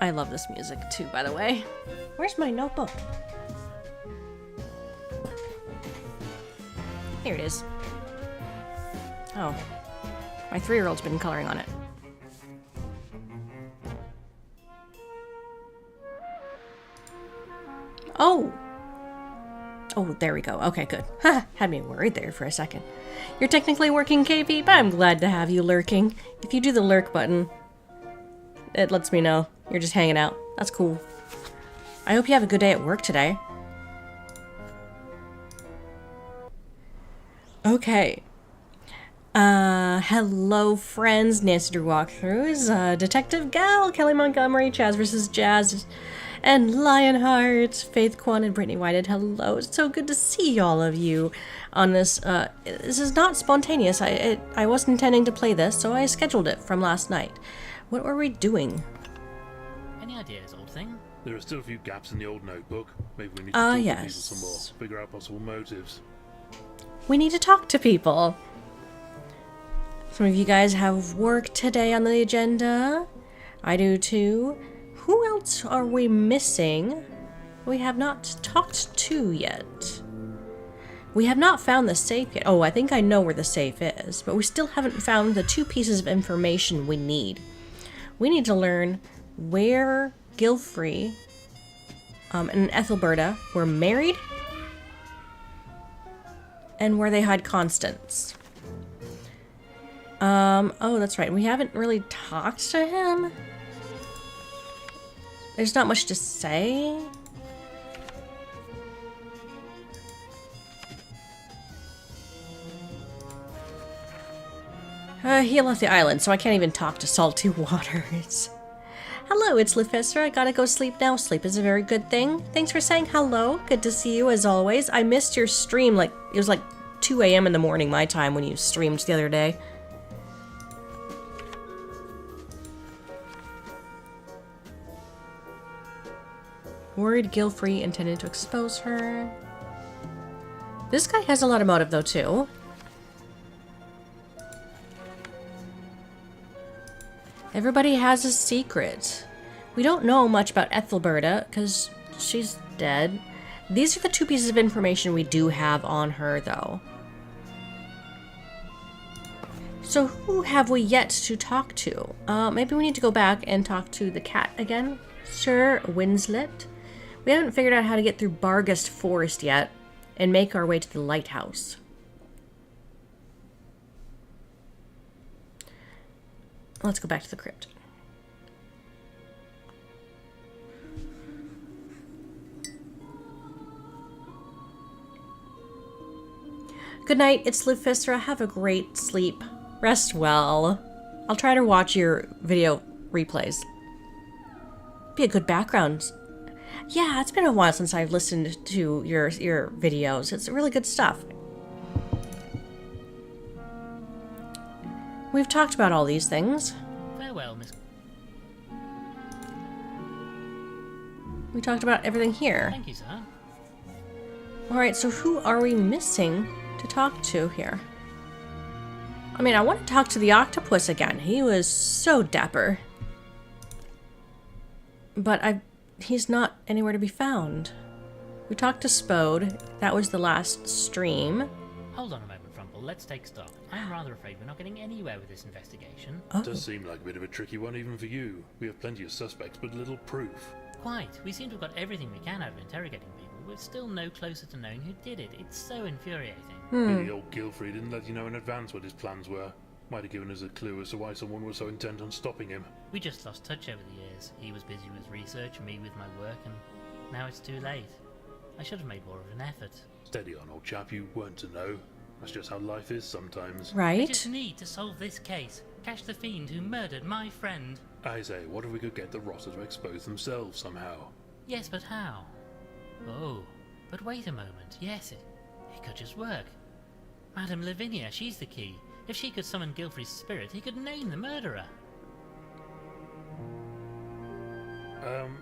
I love this music too, by the way. Where's my notebook? Here it is. Oh. My 3-year-old's been coloring on it. Oh! Oh, there we go. Okay, good. Had me worried there for a second. You're technically working, KP, but I'm glad to have you lurking. If you do the lurk button, it lets me know you're just hanging out. That's cool. I hope you have a good day at work today. Okay. Hello friends, Nancy Drew Walkthroughs, Detective Gal, Kelly Montgomery, Chaz vs. Jazz, and Lionheart, Faith Kwan, and Brittany Whited. Hello, it's so good to see all of you on this. This is not spontaneous. I wasn't intending to play this, so I scheduled it from last night. What were we doing? Any ideas, old thing? There are still a few gaps in the old notebook. Maybe we need to talk to people yes. some more, figure out possible motives. We need to talk to people. Some of you guys have work today on the agenda. I do too. Who else are we missing? We have not talked to yet. We have not found the safe yet. Oh, I think I know where the safe is, but we still haven't found the 2 pieces of information we need. We need to learn where Gilfrey and Ethelberta were married and where they hide Constance. Oh, that's right. We haven't really talked to him. There's not much to say. He left the island, so I can't even talk to Salty Waters. Hello, it's Lefester. I gotta go sleep now. Sleep is a very good thing. Thanks for saying hello. Good to see you as always. I missed your stream. It was like 2 a.m. in the morning my time when you streamed the other day. Worried Gilfrey intended to expose her. This guy has a lot of motive though too. Everybody has a secret. We don't know much about Ethelberta because she's dead. These are the 2 pieces of information we do have on her though. So who have we yet to talk to? Maybe we need to go back and talk to the cat again. Sir Winslet. We haven't figured out how to get through Bargast Forest yet and make our way to the lighthouse. Let's go back to the crypt. Good night, it's Lufistra. Have a great sleep. Rest well. I'll try to watch your video replays. Be a good background. Yeah, it's been a while since I've listened to your videos. It's really good stuff. We've talked about all these things. Farewell, Miss. We talked about everything here. Thank you, sir. Alright, so who are we missing to talk to here? I mean, I want to talk to the octopus again. He was so dapper. But he's not anywhere to be found. We talked to Spode. That was the last stream. Hold on a moment, Frumple. Let's take stock. I'm rather afraid we're not getting anywhere with this investigation. Oh. It does seem like a bit of a tricky one even for you. We have plenty of suspects, but little proof. Quite. We seem to have got everything we can out of interrogating people. We're still no closer to knowing who did it. It's so infuriating. Maybe old Gilfrey didn't let you know in advance what his plans were. Might have given us a clue as to why someone was so intent on stopping him. We just lost touch over the years. He was busy with research, me with my work, and now it's too late. I should have made more of an effort. Steady on, old chap, you weren't to know. That's just how life is sometimes. Right? We just need to solve this case. Catch the fiend who murdered my friend. I say, what if we could get the Rotter to expose themselves somehow? Yes, but how? Oh, but wait a moment. Yes, it could just work. Madame Lavinia, she's the key. If she could summon Gilfrey's spirit, he could name the murderer.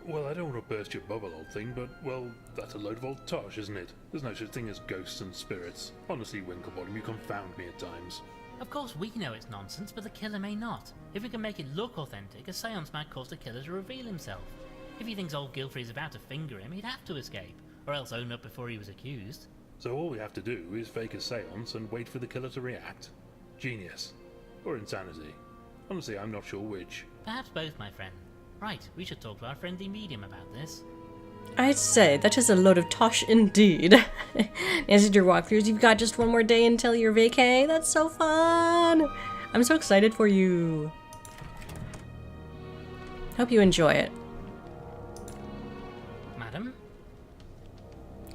Well, I don't want to burst your bubble, old thing, but, well, that's a load of old tosh, isn't it? There's no such thing as ghosts and spirits. Honestly, Winklebottom, you confound me at times. Of course we know it's nonsense, but the killer may not. If we can make it look authentic, a seance might cause the killer to reveal himself. If he thinks old Gilfrey's about to finger him, he'd have to escape, or else own up before he was accused. So all we have to do is fake a seance and wait for the killer to react. Genius. Or insanity. Honestly, I'm not sure which. Perhaps both, my friend. Right, we should talk to our friendly medium about this. I'd say that is a load of tosh indeed. As did your walkthroughs, you've got just one more day until your vacay. That's so fun! I'm so excited for you. Hope you enjoy it. Madam?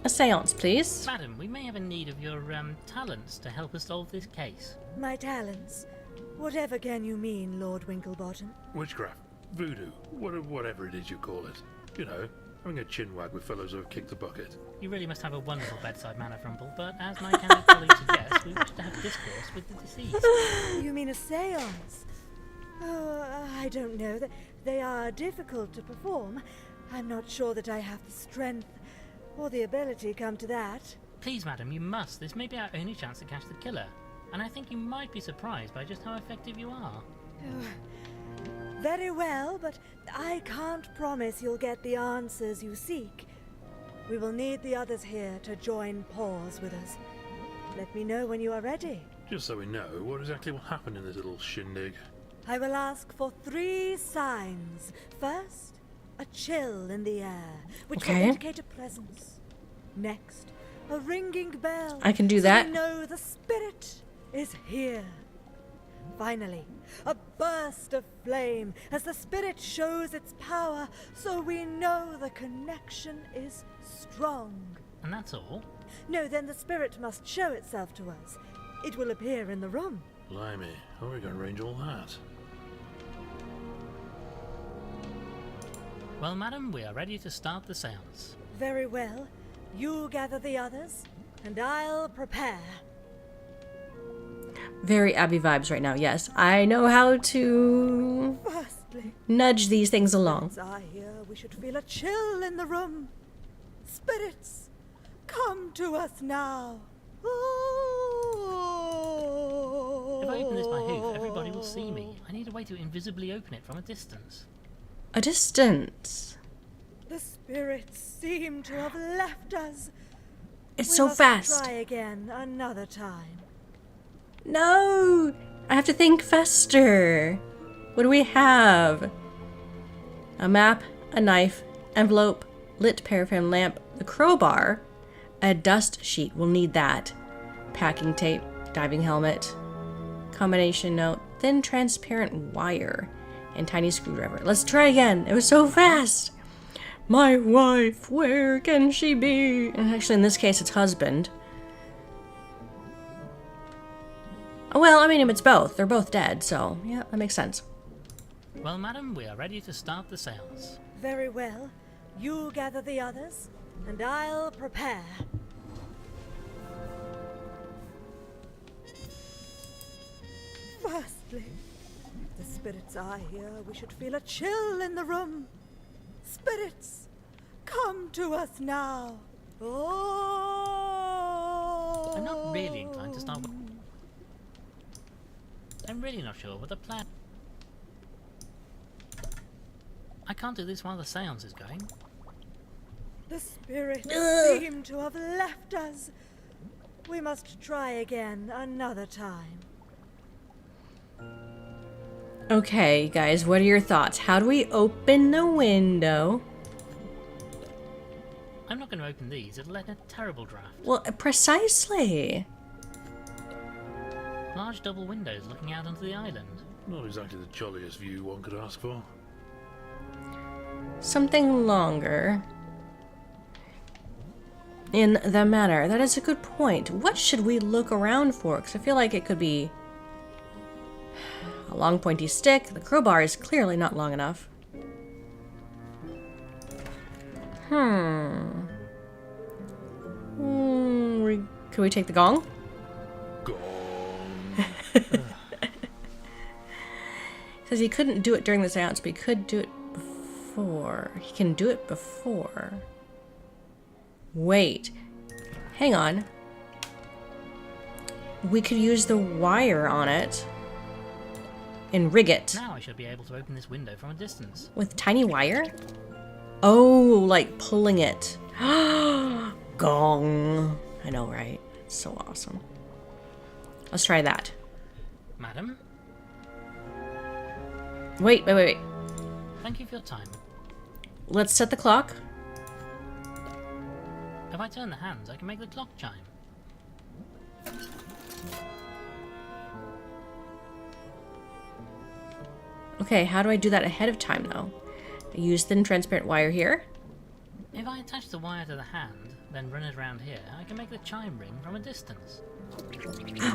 A seance, please. Madam, we may have a need of your, talents to help us solve this case. My talents? Whatever can you mean, Lord Winklebottom? Witchcraft. Voodoo. Whatever it is you call it. You know, having a chinwag with fellows who have kicked the bucket. You really must have a wonderful bedside manner, Rumble, but as my candid colleague suggests, we wish to have discourse with the deceased. You mean a seance? Oh, I don't know. They are difficult to perform. I'm not sure that I have the strength or the ability come to that. Please, madam, you must. This may be our only chance to catch the killer. And I think you might be surprised by just how effective you are. Oh, very well, but I can't promise you'll get the answers you seek. We will need the others here to join paws with us. Let me know when you are ready. Just so we know, what exactly will happen in this little shindig? I will ask for 3 signs. First, a chill in the air, which will indicate a presence. Next, a ringing bell. I can do that. So we know the spirit is here. Finally, a burst of flame as the spirit shows its power, so we know the connection is strong. And that's all? No, then the spirit must show itself to us. It will appear in the room. Blimey, how are we going to arrange all that? Well, madam, we are ready to start the seance. Very well. You gather the others, and I'll prepare. Very Abby vibes right now, yes. I know how to Firstly, nudge these things along. as I hear, we should feel a chill in the room. Spirits, come to us now. If I open this by hoof, everybody will see me. I need a way to invisibly open it from a distance. A distance. The spirits seem to have left us. It's We so must fast. Try again another time. No! I have to think faster. What do we have? A map, a knife, envelope, lit paraffin lamp, the crowbar, a dust sheet. We'll need that. Packing tape, diving helmet, combination note, thin transparent wire, and tiny screwdriver. Let's try again. It was so fast. My wife, where can she be? And actually, in this case, it's husband. Well, I mean, it's both. They're both dead, so yeah, that makes sense. Well, madam, we are ready to start the seance. Very well. You gather the others, and I'll prepare. Firstly, if the spirits are here, we should feel a chill in the room. Spirits, come to us now. Oh. I'm not really inclined to start with... I'm really not sure what the plan... I can't do this while the seance is going. The spirits seem to have left us. We must try again another time. Okay, guys, what are your thoughts? How do we open the window? I'm not going to open these, it'll let in a terrible draft. Well, precisely. Large double windows looking out onto the island. Not exactly the jolliest view one could ask for. Something longer. In the manor. That is a good point. What should we look around for? Because I feel like it could be a long pointy stick. The crowbar is clearly not long enough. Could we take the gong? Gong. Says he couldn't do it during the seance, but he could do it before. He can do it before. Wait. Hang on. we could use the wire on it and rig it Now I should be able to open this window from a distance. with tiny wire. Oh, like pulling it. Gong. I know, right? It's so awesome. Let's try that. Madam, Wait. thank you for your time. Let's set the clock. If I turn the hands, I can make the clock chime. Okay, how do I do that ahead of time, though? I use thin transparent wire here. If I attach the wire to the hand, then run it around here, I can make the chime ring from a distance.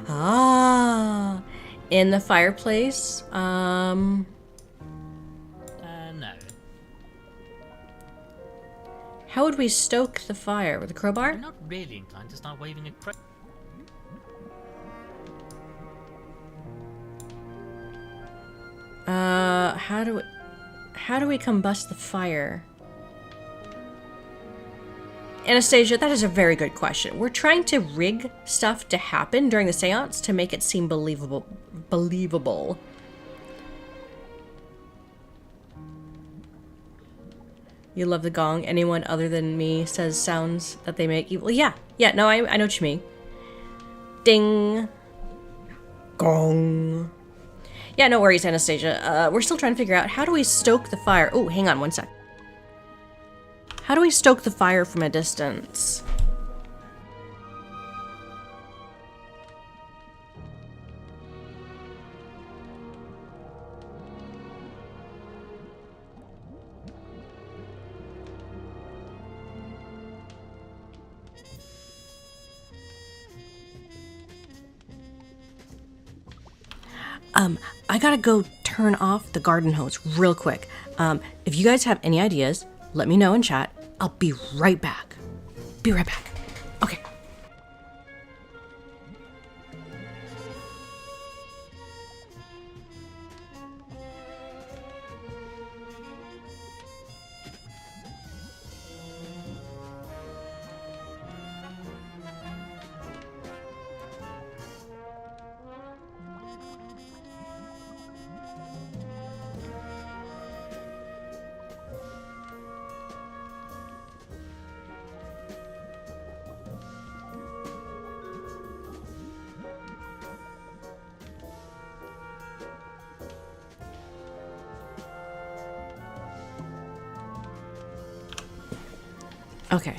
Ah, in the fireplace. No. How would we stoke the fire? With a crowbar? I'm not really inclined to start waving a crow. How do we combust the fire? Anastasia, that is a very good question. We're trying to rig stuff to happen during the seance to make it seem believable. You love the gong. Anyone other than me says sounds that they make evil. Yeah, no, I know what you mean. Ding. Gong. Yeah, no worries, Anastasia. We're still trying to figure out how do we stoke the fire. Oh, hang on one sec. How do we stoke the fire from a distance? I gotta go turn off the garden hose real quick. If you guys have any ideas, let me know in chat. I'll be right back. Be right back. Okay. Okay.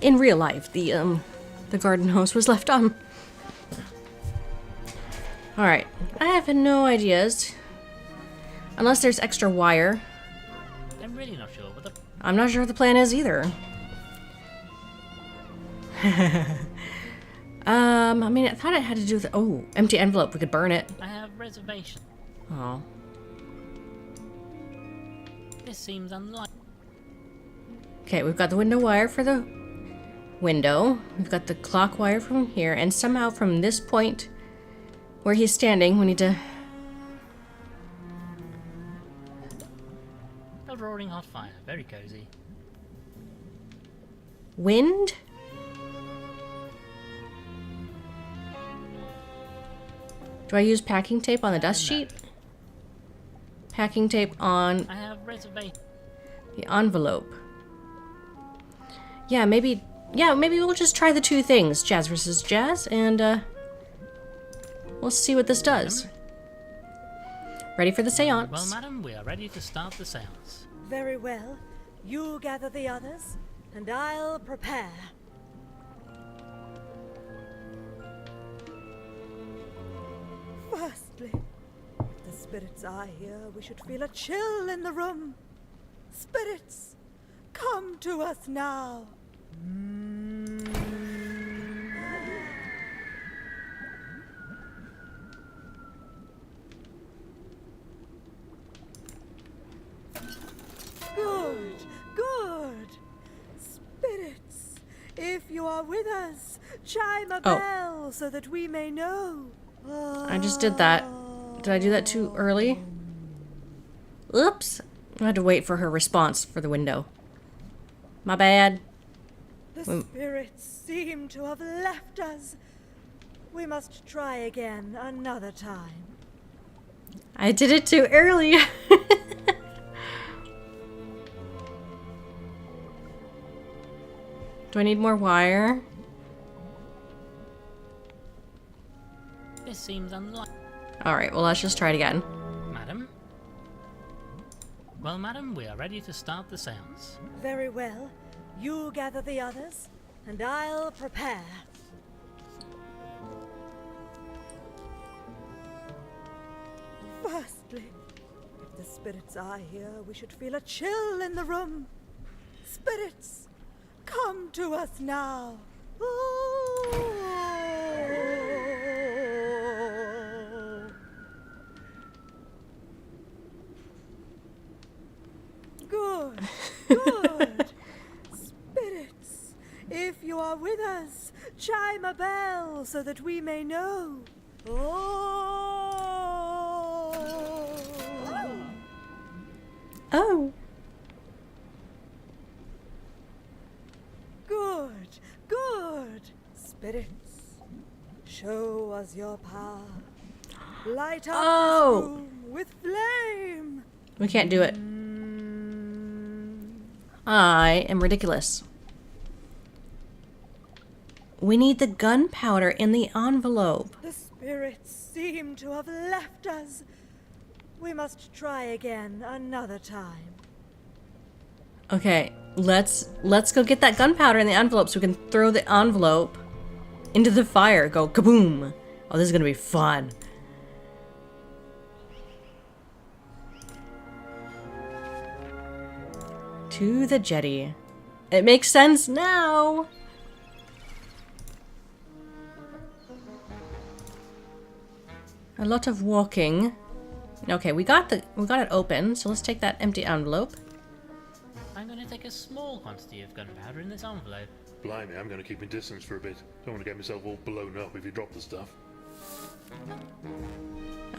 In real life, the garden hose was left on. Alright. I have no ideas. Unless there's extra wire. I'm really not sure what the... I'm not sure what the plan is either. I mean, I thought it had to do with... Oh, empty envelope. We could burn it. I have reservation. Oh. This seems unlikely. Okay, we've got the window wire for the window. We've got the clock wire from here. And somehow from this point where he's standing, we need to... A roaring hot fire. Very cozy. Wind? Do I use packing tape on the dust sheet? Packing tape on I have reservation. the envelope. Yeah, maybe we'll just try the two things, Jazz versus Jazz, and we'll see what this does. Ready for the seance? Well, madam, we are ready to start the seance. Very well. You gather the others, and I'll prepare. Firstly, if the spirits are here, we should feel a chill in the room. Spirits, come to us now. Good, good. Spirits, if you are with us, chime a bell so that we may know. I just did that. Did I do that too early? Oops. I had to wait for her response for the window. My bad. The spirits seem to have left us. We must try again another time. I did it too early. Do I need more wire? This seems unlikely. Alright, well, let's just try it again. Madam? Well, madam, we are ready to start the seance. Very well. You gather the others, and I'll prepare. Firstly, if the spirits are here, we should feel a chill in the room. Spirits, come to us now. Good, good. Spirits, if you are with us, chime a bell so that we may know. Oh. Good, good. Spirits, show us your power. Light up this room with flame. We can't do it. I am ridiculous. We need the gunpowder in the envelope. The spirits seem to have left us. We must try again another time. Okay, let's go get that gunpowder in the envelope so we can throw the envelope into the fire. Go kaboom! Oh, this is gonna be fun. To the jetty. It makes sense now. A lot of walking. Okay, we got it open, so let's take that empty envelope. I'm going to take a small quantity of gunpowder in this envelope. Blimey, I'm going to keep my distance for a bit. Don't want to get myself all blown up if you drop the stuff.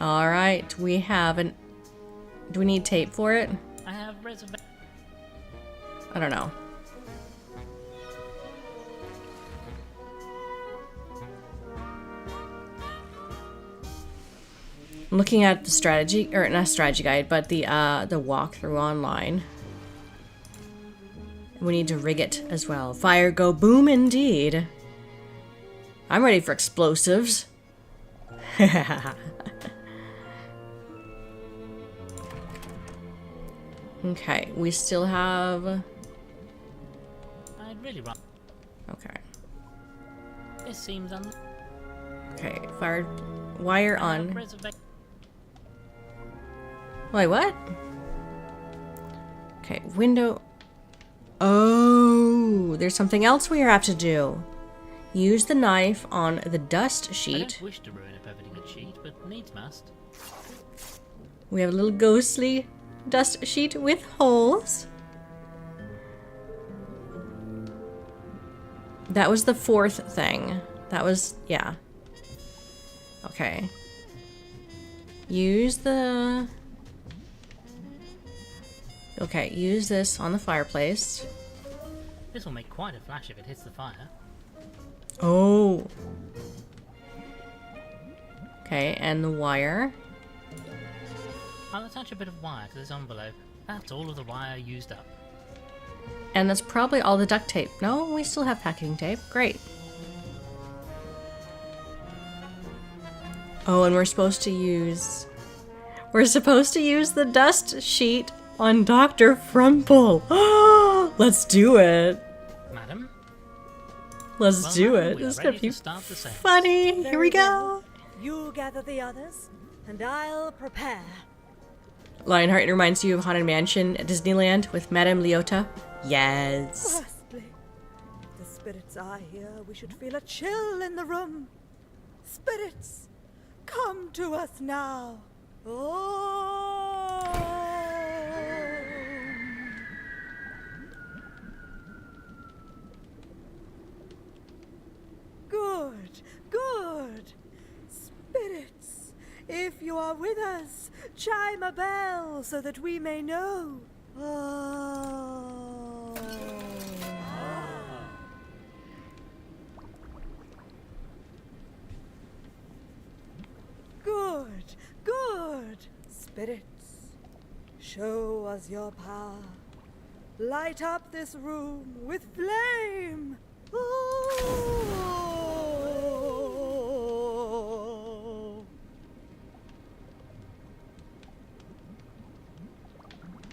Alright, we have an... Do we need tape for it? I have reservation. I don't know. I'm looking at the strategy, or not strategy guide, but the walkthrough online. We need to rig it as well. Fire go boom indeed. I'm ready for explosives. Okay, we still have... I'd really rather. Okay. This seems Okay, fire wire on. Reservation. Wait, what? Okay, window. Oh, there's something else we have to do. Use the knife on the dust I sheet. don't wish to ruin a perfectly good sheet, but needs must. We have a little ghostly dust sheet with holes. That was the fourth thing. That was, yeah. Okay. Use the... Okay, use this on the fireplace. This will make quite a flash if it hits the fire. Oh. Okay, and the wire. I'll attach a bit of wire to this envelope. That's all of the wire used up. And that's probably all the duct tape. No, we still have packing tape. Great. Oh, and we're supposed to use the dust sheet on Dr. Frumple. Let's do it. Madam? Let's Well, do madam, it. we This is are gonna ready be to start the seance. funny. Here we go. You gather the others, and I'll prepare. Lionheart reminds you of Haunted Mansion at Disneyland with Madame Leota. Yes. Firstly, if the spirits are here, we should feel a chill in the room. Spirits, come to us now. Good, good. Spirits, if you are with us, chime a bell so that we may know. Spirits, show us your power. Light up this room with flame. Oh.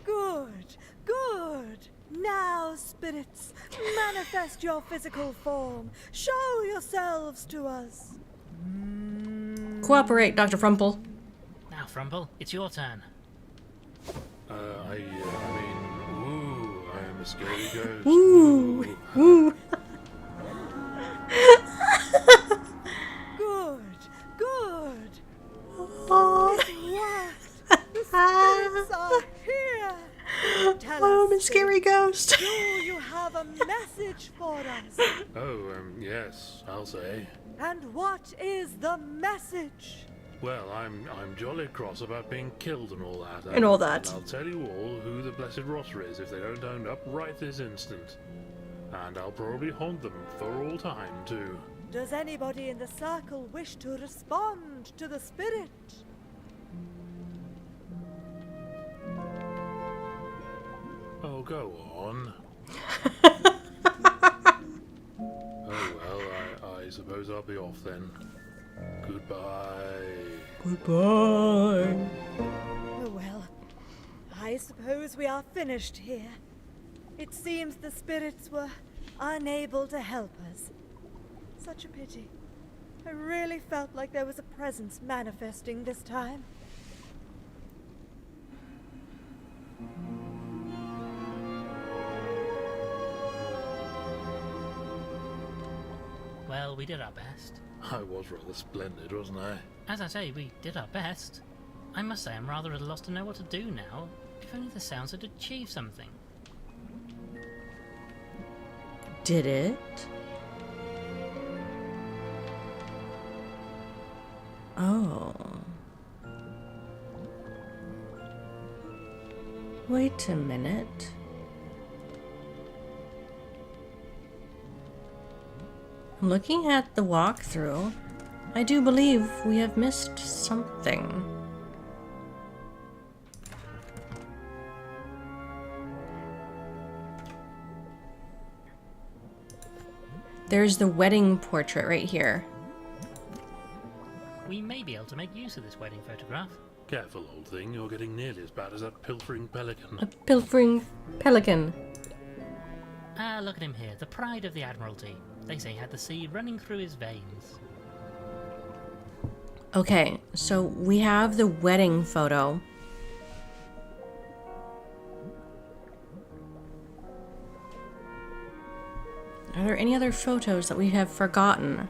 Good, good. Now, spirits, manifest your physical form. Show yourselves to us. Cooperate, Dr. Frumple. Now, Frumple, it's your turn. I mean, ooh, I am a scary ghost. Ooh. Ooh. Good, good. Oh, It worked. The spirits are here. Tell I'm a us, scary ghost. do you have a message for us? Oh, yes, I'll say. And what is the message? Well, I'm jolly cross about being killed and all that. And all that. And I'll tell you all who the Blessed Rosser is if they don't own up right this instant. And I'll probably haunt them for all time, too. Does anybody in the circle wish to respond to the spirit? Oh, go on. Oh, well, I suppose I'll be off then. Goodbye. Goodbye. Oh well, I suppose we are finished here. It seems the spirits were unable to help us. Such a pity. I really felt like there was a presence manifesting this time. Well, we did our best. I was rather splendid, wasn't I? As I say, we did our best. I must say I'm rather at a loss to know what to do now. If only the sounds had achieved something. Did it? Oh. Wait a minute. I'm looking at the walkthrough. I do believe we have missed something. There's the wedding portrait right here. We may be able to make use of this wedding photograph. Careful, old thing, you're getting nearly as bad as that pilfering pelican. A pilfering pelican. Ah, look at him here, the pride of the Admiralty. They say he had the sea running through his veins. Okay, so we have the wedding photo. Are there any other photos that we have forgotten?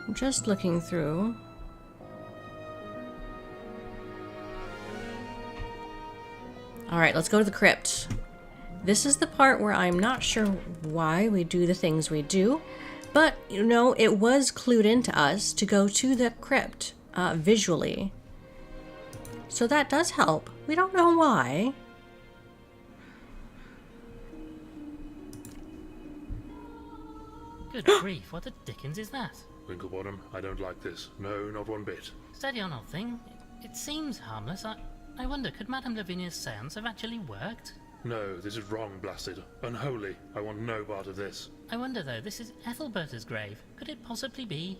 I'm just looking through. Alright, let's go to the crypt. This is the part where I'm not sure why we do the things we do, but, you know, it was clued into us to go to the crypt visually. So that does help. We don't know why. Good grief, what the dickens is that? Winklebottom, I don't like this. No, not one bit. Steady on, old thing. It seems harmless. I wonder, could Madame Lavinia's seance have actually worked? No, this is wrong, blasted. Unholy. I want no part of this. I wonder, though, this is Ethelberta's grave. Could it possibly be?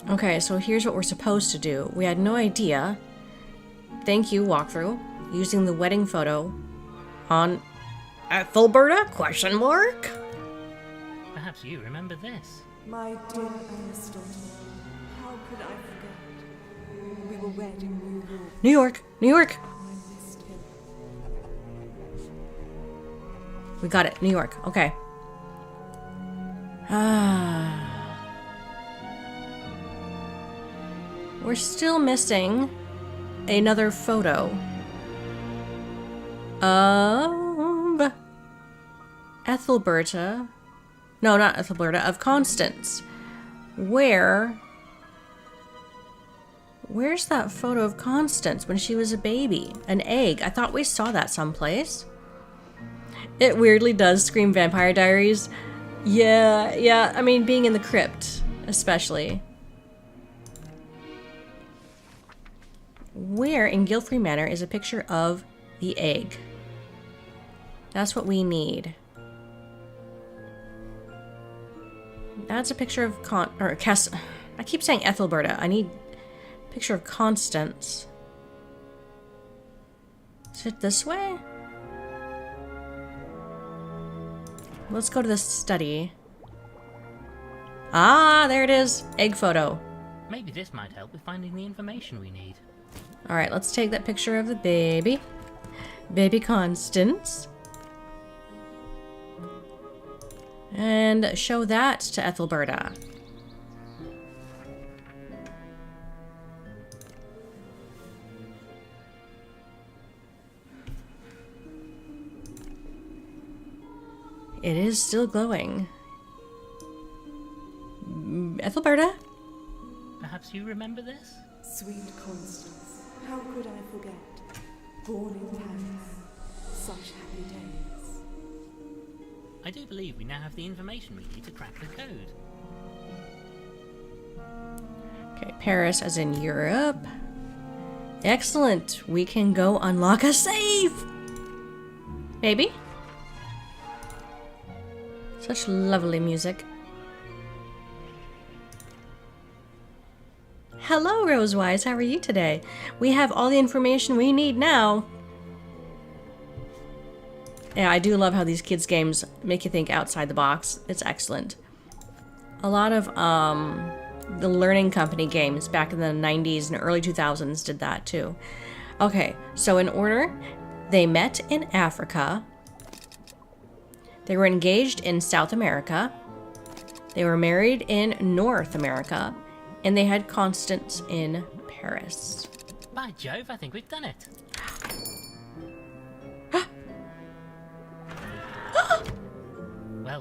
Okay, so here's what we're supposed to do. We had no idea. Thank you, walkthrough. Using the wedding photo on Ethelberta? Question mark? Perhaps you remember this. My dear Ernestine, how could I forget? We were wed in New York. New York! New York! I missed him. We got it. New York. Okay. We're still missing another photo of Ethelberta. No, not Ethelberta, of Constance. Where's that photo of Constance when she was a baby? An egg. I thought we saw that someplace. It weirdly does scream Vampire Diaries. Yeah, I mean, being in the crypt, especially. Where in Gilfrey Manor is a picture of the egg? That's what we need. That's a picture of I keep saying Ethelberta. I need a picture of Constance. Is it this way? Let's go to the study. Ah, there it is. Egg photo. Maybe this might help with finding the information we need. Alright, let's take that picture of the baby. Baby Constance. And show that to Ethelberta. It is still glowing. Ethelberta? Perhaps you remember this? Sweet Constance, how could I forget? Born in Paris, such happy days. I do believe we now have the information we need to crack the code. Okay, Paris as in Europe. Excellent. We can go unlock a safe. Maybe. Such lovely music. Hello, Rosewise. How are you today? We have all the information we need now. Yeah, I do love how these kids' games make you think outside the box. It's excellent. A lot of the Learning Company games back in the 90s and early 2000s did that too. Okay, so in order, they met in Africa. They were engaged in South America. They were married in North America. And they had Constance in Paris. By Jove, I think we've done it.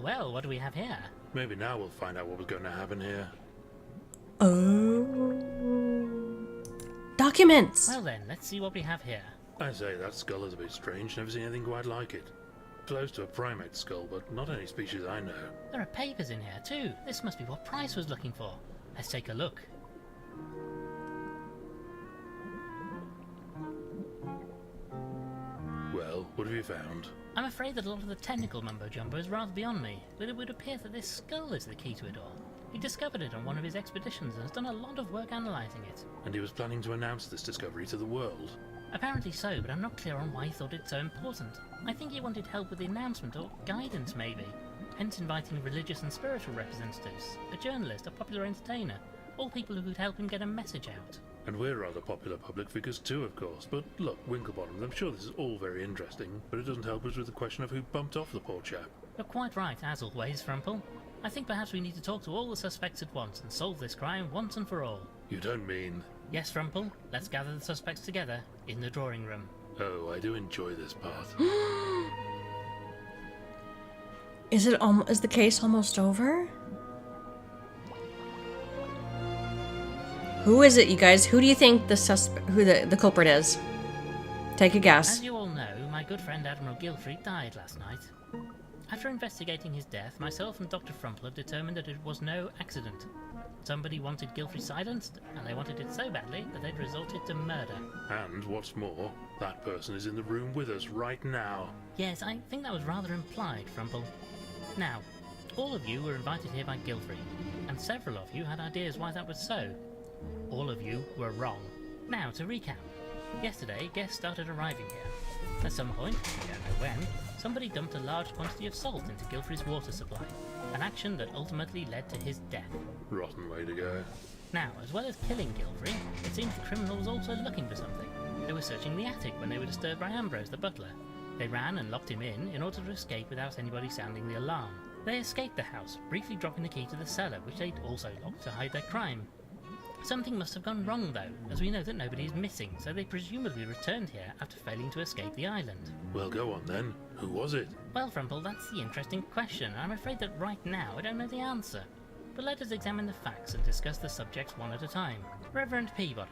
Well, what do we have here? Maybe now we'll find out what was going to happen here. Oh. Documents! Well then, let's see what we have here. I say, that skull is a bit strange. Never seen anything quite like it. Close to a primate skull, but not any species I know. There are papers in here too. This must be what Price was looking for. Let's take a look. Well, what have you found? I'm afraid that a lot of the technical mumbo-jumbo is rather beyond me, but it would appear that this skull is the key to it all. He discovered it on one of his expeditions and has done a lot of work analysing it. And he was planning to announce this discovery to the world. Apparently so, but I'm not clear on why he thought it so important. I think he wanted help with the announcement, or guidance maybe. Hence inviting religious and spiritual representatives, a journalist, a popular entertainer, all people who could help him get a message out. And we're rather popular public figures too, of course. But look, Winklebottom, I'm sure this is all very interesting, but it doesn't help us with the question of who bumped off the poor chap. You're quite right, as always, Frumple. I think perhaps we need to talk to all the suspects at once and solve this crime once and for all. You don't mean... Yes, Frumple, let's gather the suspects together in the drawing room. Oh, I do enjoy this part. Is the case almost over? Who is it, you guys? Who do you think the culprit is? Take a guess. As you all know, my good friend Admiral Gilfrey died last night. After investigating his death, myself and Dr. Frumple have determined that it was no accident. Somebody wanted Gilfrey silenced, and they wanted it so badly that they'd resorted to murder. And what's more, that person is in the room with us right now. Yes, I think that was rather implied, Frumple. Now, all of you were invited here by Gilfrey, and several of you had ideas why that was so. All of you were wrong. Now, to recap. Yesterday, guests started arriving here. At some point, we don't know when, somebody dumped a large quantity of salt into Gilfrey's water supply, an action that ultimately led to his death. Rotten way to go. Now, as well as killing Gilfrey, it seems the criminal was also looking for something. They were searching the attic when they were disturbed by Ambrose, the butler. They ran and locked him in order to escape without anybody sounding the alarm. They escaped the house, briefly dropping the key to the cellar, which they'd also locked to hide their crime. Something must have gone wrong though, as we know that nobody is missing, so they presumably returned here after failing to escape the island. Well, go on then. Who was it? Well, Frumple, that's the interesting question, and I'm afraid that right now I don't know the answer. But let us examine the facts and discuss the subjects one at a time. Reverend Peabody,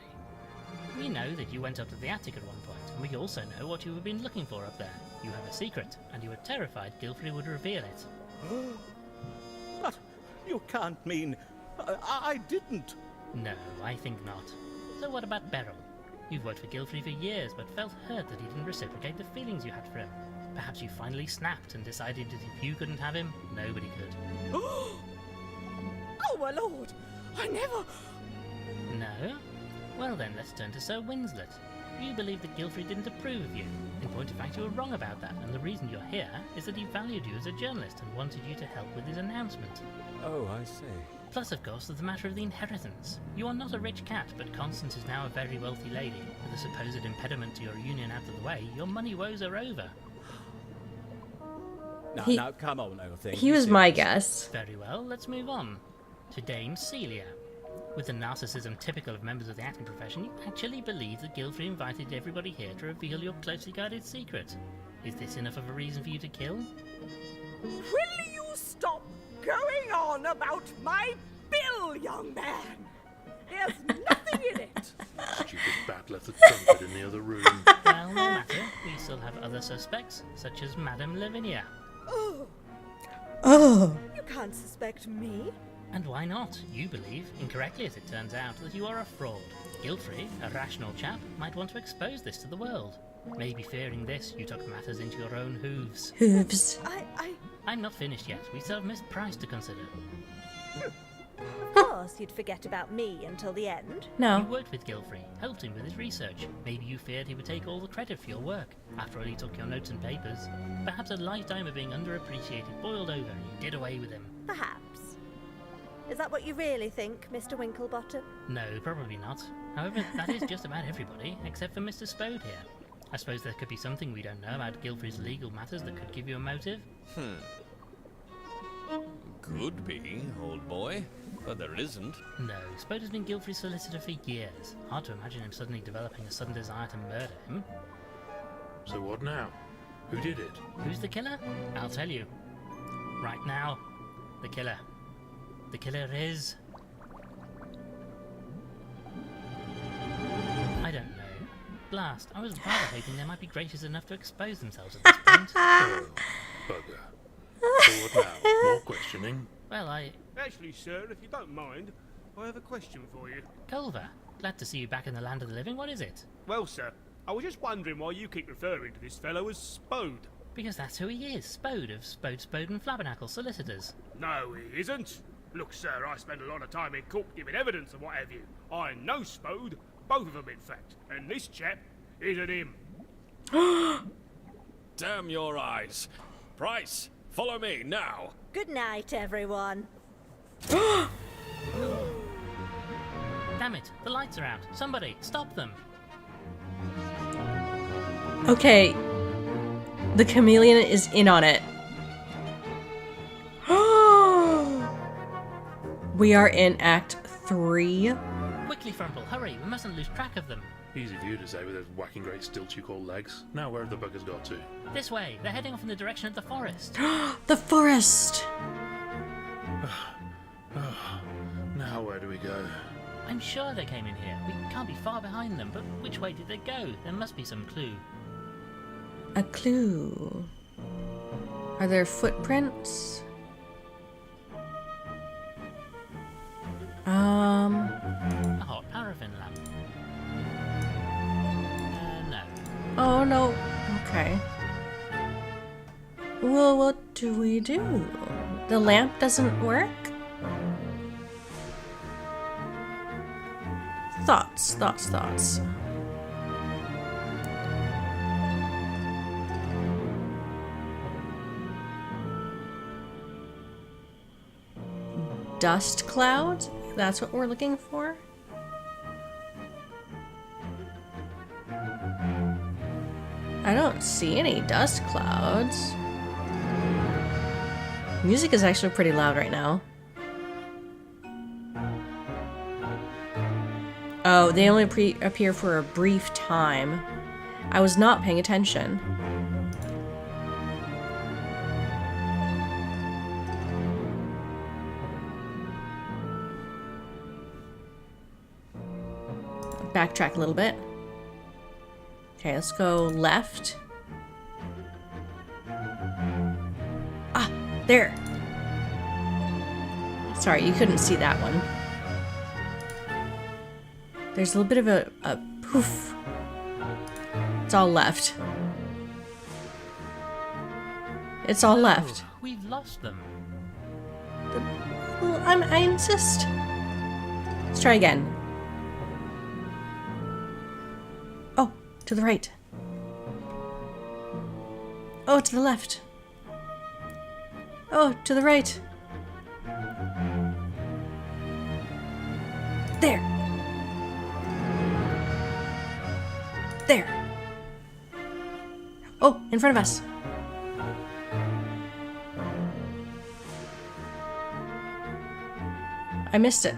we know that you went up to the attic at one point, and we also know what you have been looking for up there. You have a secret, and you were terrified Gilfrey would reveal it. But you can't mean... I didn't. No, I think not. So what about Beryl? You've worked for Gilfrey for years, but felt hurt that he didn't reciprocate the feelings you had for him. Perhaps you finally snapped and decided that if you couldn't have him, nobody could. Oh, my lord! I never... No? Well then, let's turn to Sir Winslet. You believe that Gilfrey didn't approve of you. In point of fact, you were wrong about that, and the reason you're here is that he valued you as a journalist and wanted you to help with his announcement. Oh, I see. Plus, of course, there's the matter of the inheritance. You are not a rich cat, but Constance is now a very wealthy lady. With the supposed impediment to your union out of the way, your money woes are over. Now, come on, old thing. He was my guess. Very well, let's move on. To Dame Celia. With the narcissism typical of members of the acting profession, you actually believe that Gilfrey invited everybody here to reveal your closely guarded secret. Is this enough of a reason for you to kill? Will you stop going on about my bill, young man? There's nothing in it. Stupid bat left the trumpet in the other room. Well, no matter. We still have other suspects, such as Madame Lavinia. Oh. You can't suspect me. And why not? You believe, incorrectly as it turns out, that you are a fraud. Gilfrey, a rational chap, might want to expose this to the world. Maybe fearing this, you took matters into your own hooves. Hooves. I'm not finished yet. We still have Miss Price to consider. Of course, you'd forget about me until the end. You No. worked with Gilfrey, helped him with his research. Maybe you feared he would take all the credit for your work. After all, he took your notes and papers. Perhaps a lifetime of being underappreciated boiled over and you did away with him. Perhaps. Is that what you really think, Mr. Winklebottom? No, probably not. However, that is just about everybody, except for Mr. Spode here. I suppose there could be something we don't know about Gilfrey's legal matters that could give you a motive. Could be, old boy, but there isn't. No, Spode has been Gilfrey's solicitor for years. Hard to imagine him suddenly developing a sudden desire to murder him. So what now? Who did it? Who's the killer? I'll tell you. Right now, the killer. The killer is... I don't know. Blast, I was rather hoping they might be gracious enough to expose themselves at this point. Oh, bugger. So what now? More questioning? Well, Actually, sir, if you don't mind, I have a question for you. Culver, glad to see you back in the land of the living. What is it? Well, sir, I was just wondering why you keep referring to this fellow as Spode. Because that's who he is, Spode of Spode and Flabbernacle Solicitors. No, he isn't. Look, sir, I spend a lot of time in court giving evidence and what have you. I know Spode, both of them in fact, and this chap isn't him. Damn your eyes. Price, follow me now. Good night, everyone. Damn it, the lights are out. Somebody, stop them. Okay. The chameleon is in on it. We are in Act 3. Quickly, Frumple, hurry, we mustn't lose track of them. Easy for you to say with those whacking great stilts you call legs. Now where have the buggers got to? This way, they're heading off in the direction of the forest. The forest! Now where do we go? I'm sure they came in here. We can't be far behind them, but which way did they go? There must be some clue. A clue. Are there footprints? A hot paraffin lamp. No. Oh no. Okay. Well, what do we do? The lamp doesn't work? Thoughts. Dust clouds? That's what we're looking for? I don't see any dust clouds. Music is actually pretty loud right now. Oh, they only appear for a brief time. I was not paying attention. Backtrack a little bit. Okay, let's go left. Ah, there. Sorry, you couldn't see that one. There's a little bit of a poof. It's all left. It's all left. Oh, we've lost them. Well, I insist. Let's try again. Oh, to the right. Oh, to the left. Oh, to the right. There. There. Oh, in front of us. I missed it.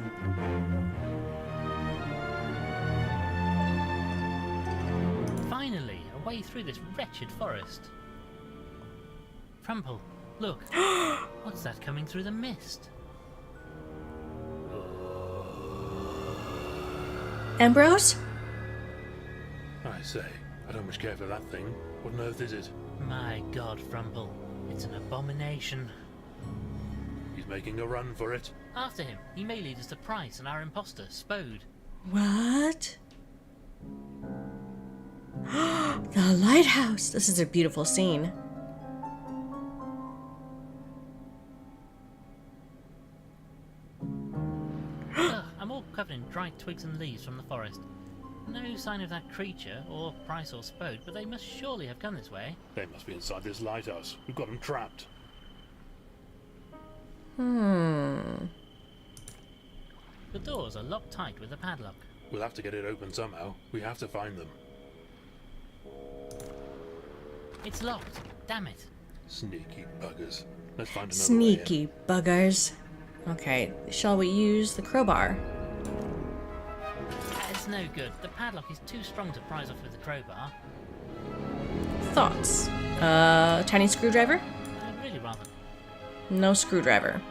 Finally, a way through this wretched forest. Frumple, look. What's that coming through the mist? Ambrose? I say, I don't much care for that thing. What on earth is it? My God, Frumple, it's an abomination. He's making a run for it. After him, he may lead us to Price and our imposter, Spode. What? The lighthouse! This is a beautiful scene. Ugh, I'm all covered in dried twigs and leaves from the forest. No sign of that creature, or Price or Spode, but they must surely have come this way. They must be inside this lighthouse. We've got them trapped. Hmm. The doors are locked tight with a padlock. We'll have to get it open somehow. We have to find them. It's locked. Damn it. Sneaky buggers. Let's find another way Sneaky buggers. Okay, shall we use the crowbar? It's no good. The padlock is too strong to prise off with the crowbar. Thoughts? Tiny screwdriver? I'd really rather. No screwdriver.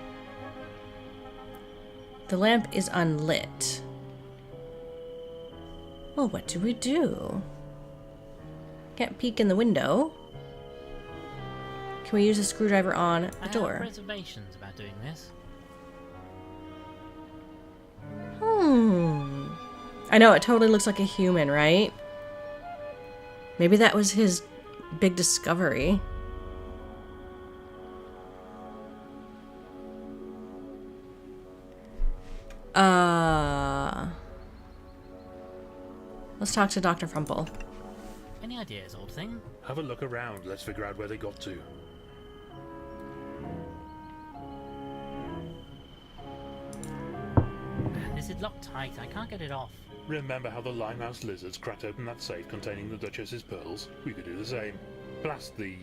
The lamp is unlit. Well, what do we do? Can't peek in the window. Can we use a screwdriver on the I door? have reservations about doing this. I know, it totally looks like a human, right? Maybe that was his big discovery. Let's talk to Dr. Frumple. Any ideas, old thing? Have a look around. Let's figure out where they got to. This is locked tight. I can't get it off. Remember how the limehouse lizards cracked open that safe containing the Duchess's pearls? We could do the same. Blast the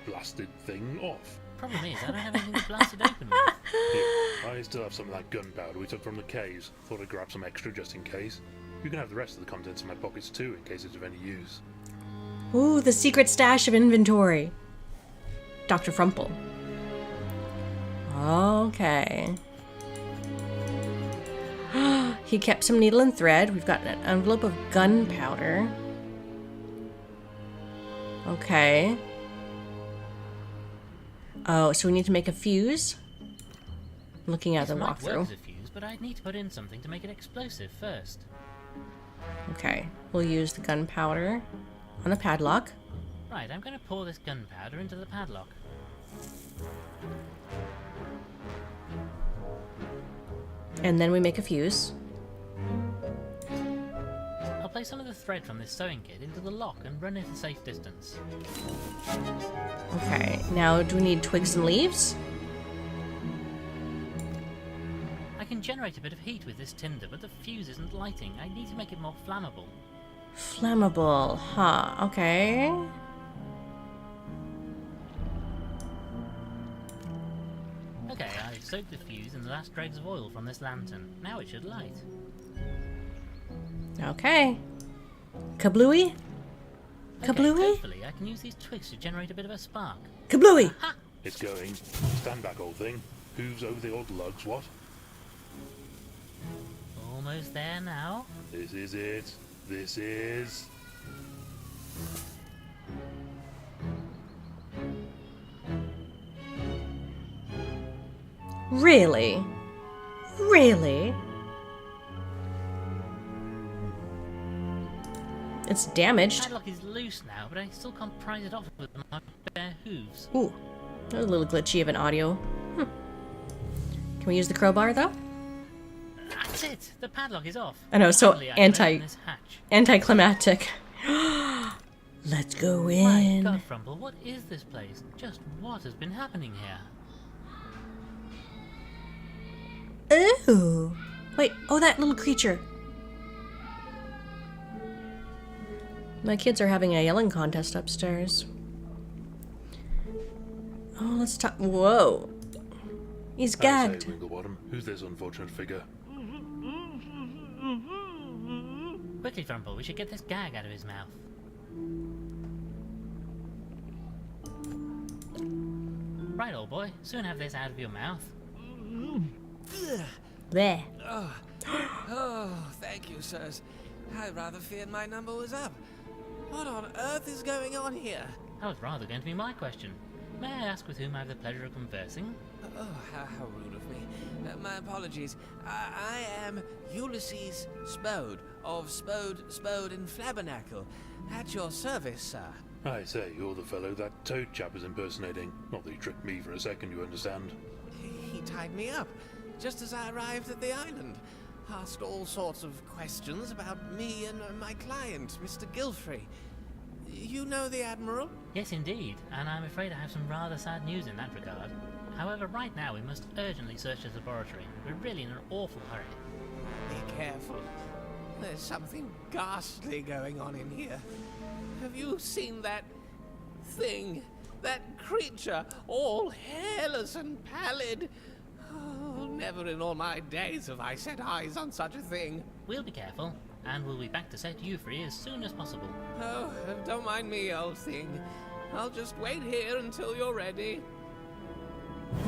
blasted thing off. Problem is, I don't have anything to blast it open with. Here, I still have some of that gunpowder we took from the caves. Thought I'd grab some extra just in case. You can have the rest of the contents in my pockets too, in case it's of any use. Ooh, the secret stash of inventory. Dr. Frumple. Okay. He kept some needle and thread. We've got an envelope of gunpowder. Okay. Oh, so we need to make a fuse? Looking at the This might work walkthrough. as a fuse, but I'd need to put in something to make it explosive first. Okay, we'll use the gunpowder on the padlock. Right, I'm going to pour this gunpowder into the padlock. And then we make a fuse. I'll place some of the thread from this sewing kit into the lock and run it a safe distance. Okay, now do we need twigs and leaves? I can generate a bit of heat with this tinder, but the fuse isn't lighting. I need to make it more flammable. Flammable, huh? Okay. Okay, I've soaked the fuse in the last dregs of oil from this lantern. Now it should light. Okay. Kablooey? Okay, Kablooey? hopefully I can use these twigs to generate a bit of a spark. Kablooey! Ha! It's going. Stand back, old thing. Hooves over the old lugs, what? Almost there now. This is it. This is... Really? Really? It's damaged. Padlock is loose now, but I still can't prise it off with my bare hooves. Ooh, that was a little glitchy of an audio. Can we use the crowbar though? That's it. The padlock is off. I know, so Finally, I can open this hatch. anticlimactic. Let's go My in. God, Frumple, what is this place? Just what has been happening here? Ooh. Wait, oh, that little creature. My kids are having a yelling contest upstairs. Oh, let's talk. Whoa. He's I gagged. say, Winklebottom, who's this unfortunate figure? Quickly, Frumple, we should get this gag out of his mouth. Right, old boy, soon have this out of your mouth. There. Oh, thank you, sirs. I rather feared my number was up. What on earth is going on here? That was rather going to be my question. May I ask with whom I have the pleasure of conversing? Oh, how rude of me. My apologies. I am Ulysses Spode of Spode and Flabbernacle. At your service, sir. I say, you're the fellow that Toad chap is impersonating. Not that he tricked me for a second, you understand. He tied me up just as I arrived at the island. Asked all sorts of questions about me and my client, Mr. Gilfrey. You know the Admiral? Yes, indeed, and I'm afraid I have some rather sad news in that regard. However, right now we must urgently search his laboratory. We're really in an awful hurry. Be careful. There's something ghastly going on in here. Have you seen that thing? That creature, all hairless and pallid? Oh, never in all my days have I set eyes on such a thing. We'll be careful, and we'll be back to set you free as soon as possible. Oh, don't mind me, old thing. I'll just wait here until you're ready.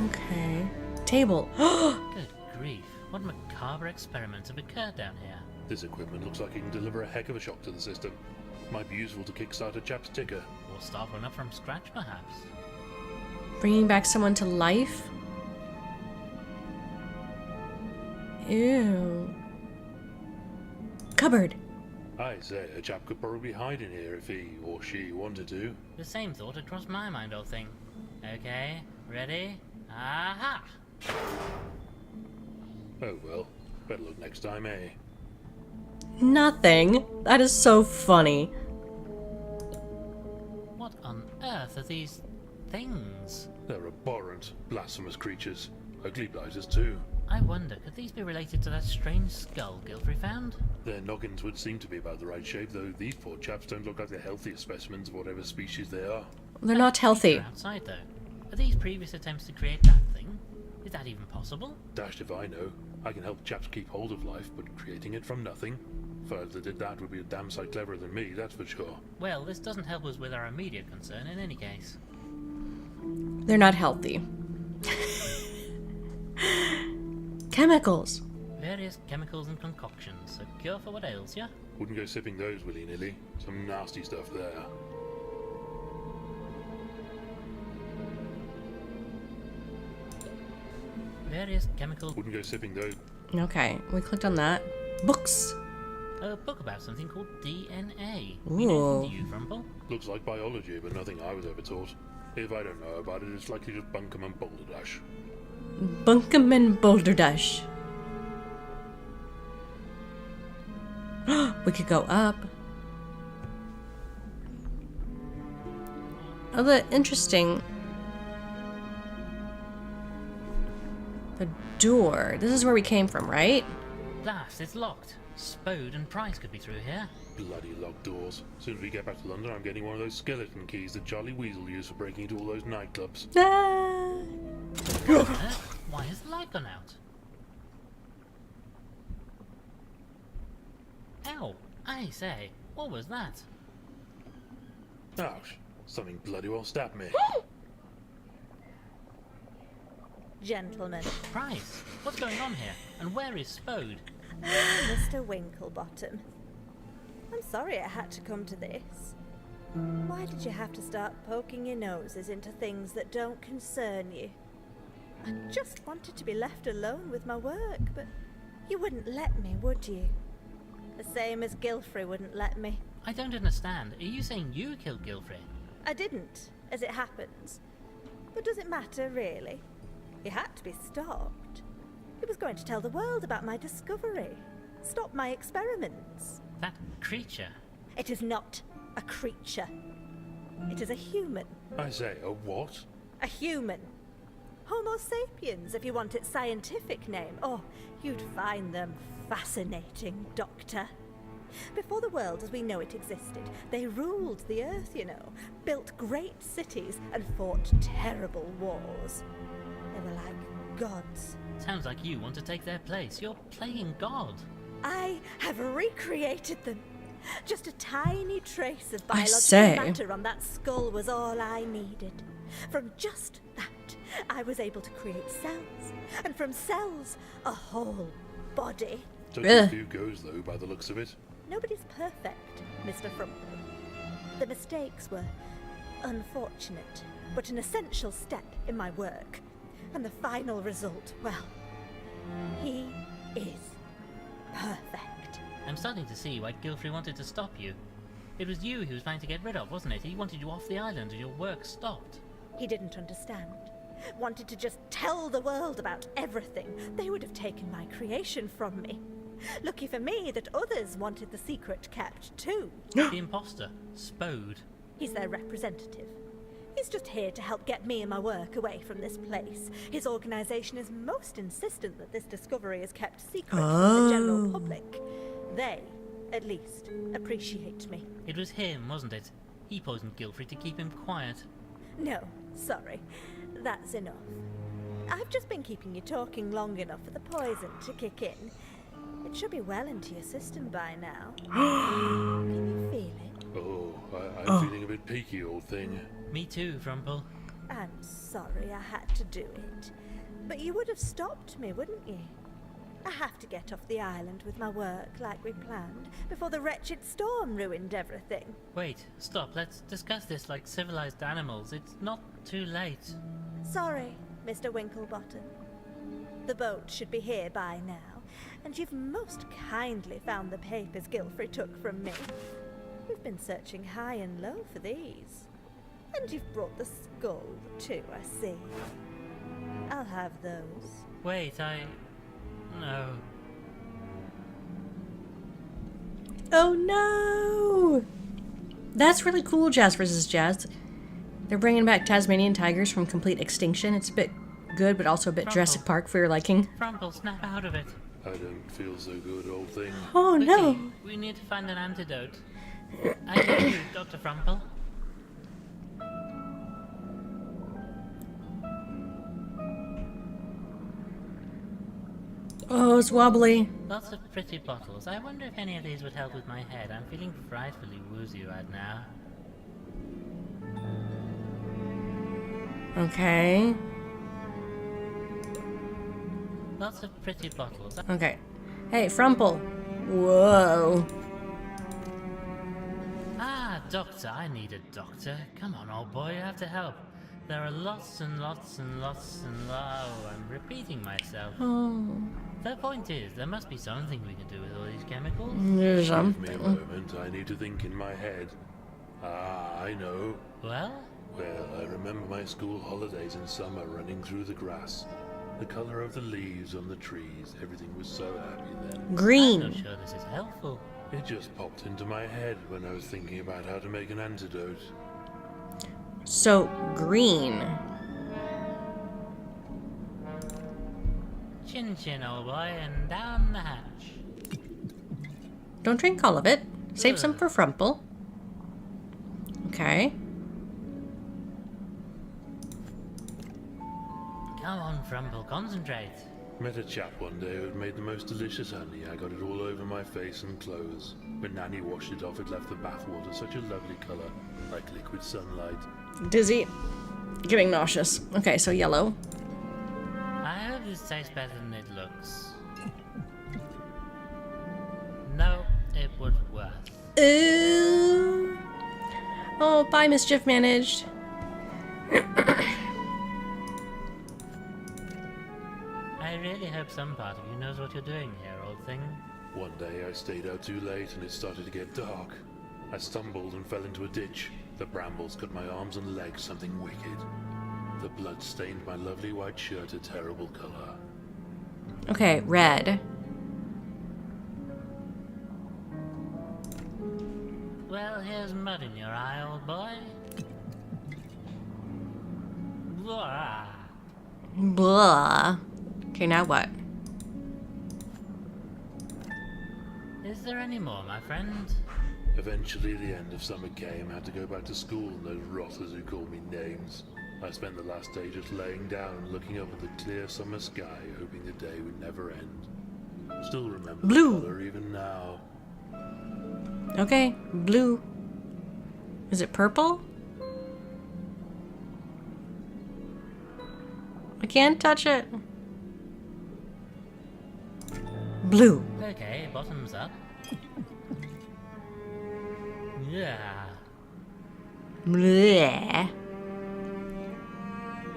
Okay. Table. Good grief, what macabre experiments have occurred down here? This equipment looks like it can deliver a heck of a shock to the system. Might be useful to kickstart a chap's ticker. Or start one up from scratch, perhaps? Bringing back someone to life? Ew. Cupboard. I say, a chap could probably hide in here if he or she wanted to. The same thought had crossed my mind, old thing. Okay, ready? Aha! Oh well, better look next time, eh? Nothing. That is so funny. What on earth are these things? They're abhorrent, blasphemous creatures. Ugly blighters too. I wonder, could these be related to that strange skull Gilfrey found? Their noggins would seem to be about the right shape, though these poor chaps don't look like the healthiest specimens of whatever species they are. They're not healthy. They're outside, though. Are these previous attempts to create that thing? Is that even possible? Dashed if I know. I can help chaps keep hold of life, but creating it from nothing? Fellows that did that would be a damn sight cleverer than me, that's for sure. Well, this doesn't help us with our immediate concern in any case. They're not healthy. Chemicals. Various chemicals and concoctions. A cure for what ails ya? Wouldn't go sipping those willy-nilly. Some nasty stuff there. Various chemical... Wouldn't go sipping those. Okay, we clicked on that. Books. A book about something called DNA. Ooh. You know, do you, Frumple? Looks like biology, but nothing I was ever taught. If I don't know about it, it's likely just bunkum and balderdash. Bunkum and Boulderdash. We could go up. Oh, the interesting. The door. This is where we came from, right? Blast, it's locked. Spode and Price could be through here. Bloody locked doors. As soon as we get back to London, I'm getting one of those skeleton keys that Charlie Weasel used for breaking into all those nightclubs. Ah. Why has the light gone out? Ow! I say, what was that? Ouch. Something bloody well stabbed me. Gentlemen, Price, what's going on here? And where is Spode? Mr. Winklebottom. I'm sorry it had to come to this. Why did you have to start poking your noses into things that don't concern you? I just wanted to be left alone with my work, but you wouldn't let me, would you? The same as Gilfrey wouldn't let me. I don't understand. Are you saying you killed Gilfrey? I didn't, as it happens. But does it matter, really? He had to be stopped. He was going to tell the world about my discovery. Stop my experiments. That creature? It is not a creature. It is a human. I say, a what? A human. Homo sapiens, if you want its scientific name. Oh, you'd find them fascinating, Doctor. Before the world as we know it existed, they ruled the earth, you know, built great cities and fought terrible wars. They were like gods. Sounds like you want to take their place. You're playing God. I have recreated them. Just a tiny trace of I biological say. matter on that skull was all I needed. From just that, I was able to create cells. And from cells, a whole body. Took you a few goes, though, by the looks of it. Nobody's perfect, Mr. Frumple. The mistakes were unfortunate, but an essential step in my work. And the final result, well, he is perfect. I'm starting to see why Gilfrey wanted to stop you. It was you he was trying to get rid of, wasn't it? He wanted you off the island and your work stopped. He didn't understand. Wanted to just tell the world about everything. They would have taken my creation from me. Lucky for me that others wanted the secret kept too. The imposter, Spode. He's their representative. He's just here to help get me and my work away from this place. His organization is most insistent that this discovery is kept secret from the general public. They, at least, appreciate me. It was him, wasn't it? He poisoned Gilfrey to keep him quiet. No, sorry. That's enough. I've just been keeping you talking long enough for the poison to kick in. It should be well into your system by now. Can you feel it? Oh, I'm feeling a bit peaky, old thing. Me too, Frumple. I'm sorry I had to do it. But you would have stopped me, wouldn't you? I have to get off the island with my work like we planned before the wretched storm ruined everything. Wait, stop. Let's discuss this like civilized animals. It's not too late. Sorry, Mr. Winklebottom. The boat should be here by now, and you've most kindly found the papers Gilfrey took from me. We've been searching high and low for these. And you've brought the skull, too, I see. I'll have those. Wait, No. Oh no! That's really cool, Jazz vs. Jazz. They're bringing back Tasmanian tigers from complete extinction. It's a bit good, but also a bit Jurassic Park for your liking. Frumple, snap out of it. I don't feel so good, old thing. Oh no! Quickly, we need to find an antidote. I hear you, Dr. Frumple. Oh, it's wobbly. Lots of pretty bottles. I wonder if any of these would help with my head. I'm feeling frightfully woozy right now. Okay. Lots of pretty bottles. Okay. Hey, Frumple. Whoa. Ah, doctor. I need a doctor. Come on, old boy. You have to help. There are lots and lots and lots and oh, I'm repeating myself. Oh. The point is, there must be something we can do with all these chemicals. There's Give me a something. moment, I need to think in my head. Ah, I know. Well? Well, I remember my school holidays in summer running through the grass. The colour of the leaves on the trees, everything was so happy then. I'm Green. not sure this is helpful. It just popped into my head when I was thinking about how to make an antidote. So, green. Chin chin, old boy, and down the hatch. Don't drink all of it. Save some for Frumple. Okay. Come on, Frumple, concentrate. Met a chap one day who had made the most delicious honey. I got it all over my face and clothes. When Nanny washed it off, it left the bathwater such a lovely colour, like liquid sunlight. Dizzy. Getting nauseous. Okay, so yellow. I hope this tastes better than it looks. No, it was worth. Ooh. Oh, bye, Mischief Managed. really hope some part of you knows what you're doing here, old thing. One day I stayed out too late and it started to get dark. I stumbled and fell into a ditch. The brambles cut my arms and legs something wicked. The blood stained my lovely white shirt a terrible color. Okay, red. Well, here's mud in your eye, old boy. Blah. Blah. Okay, now what? Is there any more, my friend? Eventually the end of summer came. I had to go back to school and those rotters who called me names. I spent the last day just laying down and looking up at the clear summer sky, hoping the day would never end. Still remember Blue. the color even now. Okay, blue. Is it purple? I can't touch it. Blue. Okay, bottoms up. Yeah. Bleh.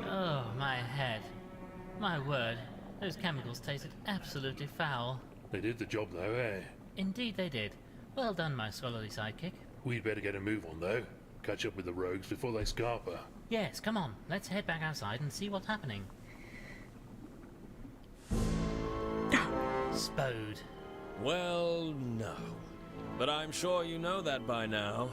Oh, my head. My word, those chemicals tasted absolutely foul. They did the job though, eh? Indeed they did. Well done, my scholarly sidekick. We'd better get a move on though. Catch up with the rogues before they scarper. Yes, come on, let's head back outside and see what's happening. Spode. Well, no. But I'm sure you know that by now.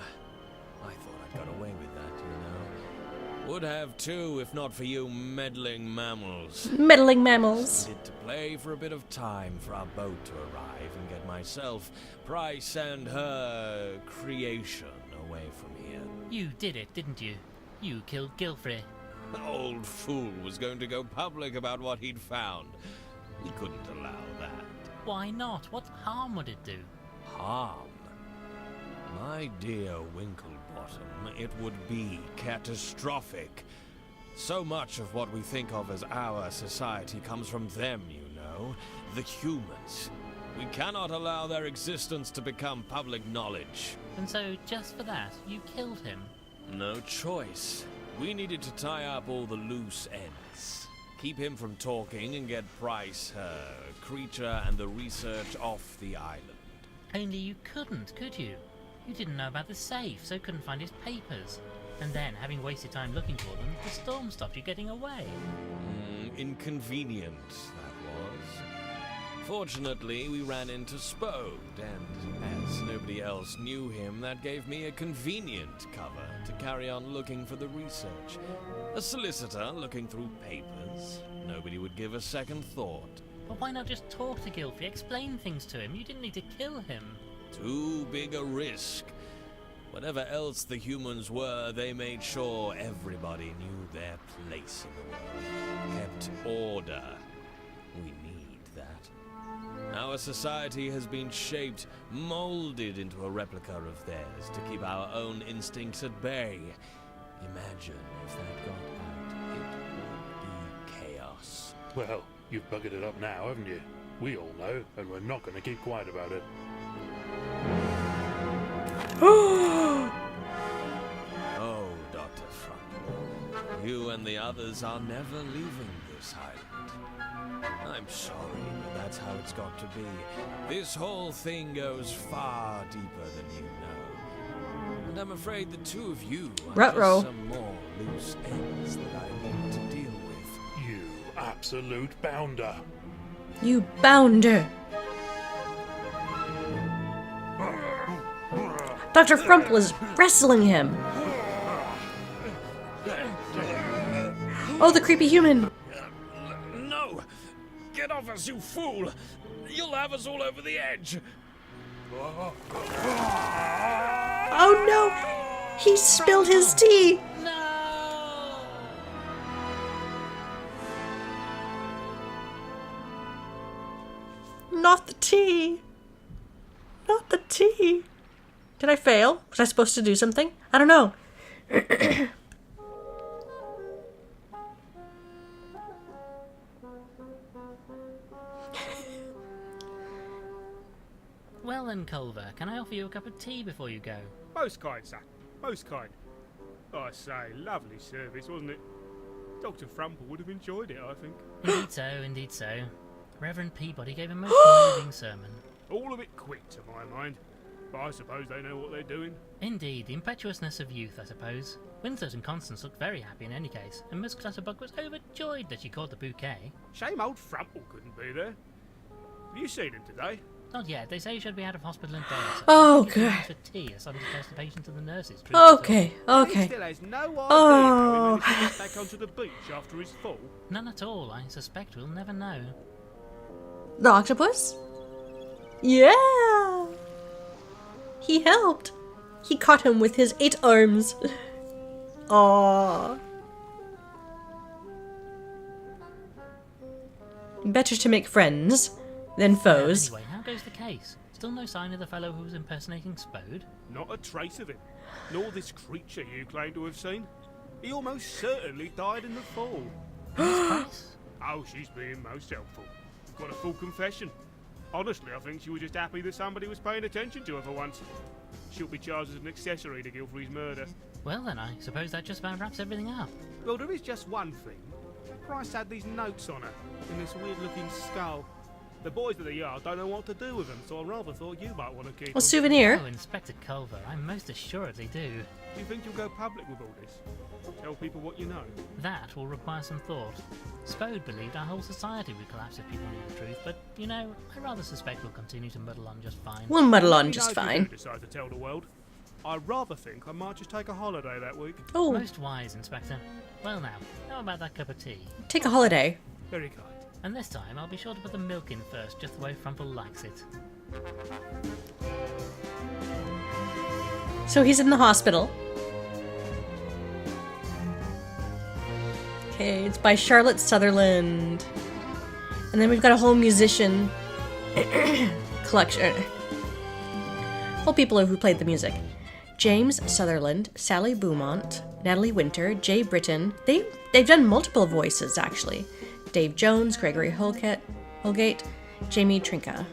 I thought I'd got away with that, you know. Would have too, if not for you meddling mammals. Meddling mammals. Needed to play for a bit of time for our boat to arrive and get myself, Price, and her creation away from here. You did it, didn't you? You killed Gilfrey. The old fool was going to go public about what he'd found. We couldn't allow that. Why not? What harm would it do? Harm? My dear Winklebottom, it would be catastrophic. So much of what we think of as our society comes from them, you know. The humans. We cannot allow their existence to become public knowledge. And so, just for that, you killed him? No choice. We needed to tie up all the loose ends. Keep him from talking and get Price, her creature, and the research off the island. Only you couldn't, could you? You didn't know about the safe, so couldn't find his papers. And then, having wasted time looking for them, the storm stopped you getting away. Inconvenient, that was. Fortunately, we ran into Spode, and as nobody else knew him, that gave me a convenient cover to carry on looking for the research. A solicitor looking through papers. Nobody would give a second thought. But why not just talk to Gilfrey, explain things to him? You didn't need to kill him. Too big a risk. Whatever else the humans were, they made sure everybody knew their place in the world. Kept order. We need that. Our society has been shaped, molded into a replica of theirs to keep our own instincts at bay. Imagine if that got out, it would be chaos. Well, you've buggered it up now, haven't you? We all know, and we're not going to keep quiet about it. Oh, Dr. Frump, you and the others are never leaving this island. I'm sorry, but that's how it's got to be. This whole thing goes far deeper than you know. And I'm afraid the two of you are just some more loose ends that I need to deal with. You absolute bounder. You bounder. Dr. Frump was wrestling him. Oh, the creepy human. No! Get off us, you fool! You'll have us all over the edge! Oh no! He spilled his tea! No! Not the tea! Not the tea! Did I fail? Was I supposed to do something? I don't know. Well then, Culver, can I offer you a cup of tea before you go? Most kind, sir. Most kind. I say, lovely service, wasn't it? Dr. Frumple would have enjoyed it, I think. Indeed so, indeed so. Reverend Peabody gave a most moving sermon. All a bit quick to my mind, but I suppose they know what they're doing. Indeed, the impetuousness of youth, I suppose. Winslet and Constance looked very happy in any case, and Miss Clutterbuck was overjoyed that she caught the bouquet. Shame old Frumple couldn't be there. Have you seen him today? Not yet. They say he should be out of hospital in day or so. Oh, He came God. for tea, as somebody tells the patient to the nurses. truth be Okay, He okay. still has no idea Oh. how he managed to get back onto the beach after his fall. told. None at all. I suspect we'll never know. The octopus? Yeah! He helped. He caught him with his 8 arms. Aww. Better to make friends than foes. Anyway, how goes the case? Still no sign of the fellow who was impersonating Spode? Not a trace of him, nor this creature you claim to have seen. He almost certainly died in the fall. Miss Price? Oh, she's being most helpful. Got a full confession. Honestly, I think she was just happy that somebody was paying attention to her for once. She'll be charged as an accessory to Gilfrey's murder. Well then, I suppose that just about wraps everything up. Well, there is just one thing. Price had these notes on her, in this weird-looking skull. The boys at the yard don't know what to do with them, so I rather thought you might want to keep A them. souvenir. Oh, Inspector Culver, I most assuredly do. Do you think you'll go public with all this? Tell people what you know? That will require some thought. Spode believed our whole society would collapse if people knew the truth, but, you know, I rather suspect we'll continue to muddle on just fine. We'll muddle Let on me just know if you fine. do decide to tell the world. I rather think I might just take a holiday that week. Oh, Most wise, Inspector. Well now, how about that cup of tea? take a holiday. Very kind. And this time, I'll be sure to put the milk in first, just the way Frumple likes it. So he's in the hospital. Okay, it's by Charlotte Sutherland. And then we've got a whole musician collection. Whole people who played the music. James Sutherland, Sally Beaumont, Natalie Winter, Jay Britton. They've done multiple voices, actually. Dave Jones, Gregory Holgate, Jamie Trinka.